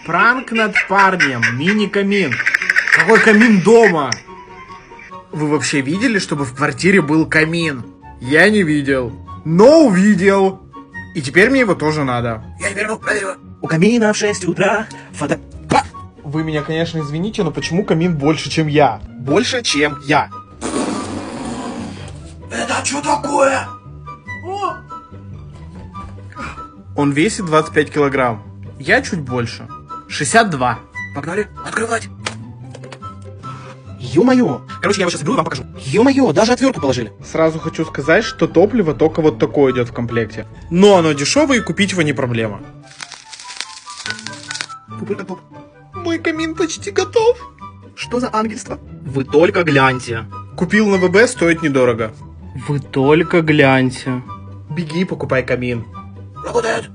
Пранк над парнем. Мини-камин. Какой камин дома? Вы вообще видели, чтобы в квартире был камин? Я не видел. Но увидел. И теперь мне его тоже надо. Я верну правило. У камина в 6 утра фото... Вы меня, конечно, извините, но почему камин больше, чем я? Больше, чем я. Это что такое? Он весит 25 килограмм. Я чуть больше. 62. Погнали открывать. Ё-моё. Короче, я его сейчас беру и вам покажу. Ё-моё, даже отвертку положили. Сразу хочу сказать, что топливо только вот такое идет в комплекте. Но оно дешевое и купить его не проблема. Пупырка-пуп. Мой камин почти готов. Что за ангельство? Вы только гляньте. Купил на ВБ, стоит недорого. Вы только гляньте. Беги и покупай камин. Работает.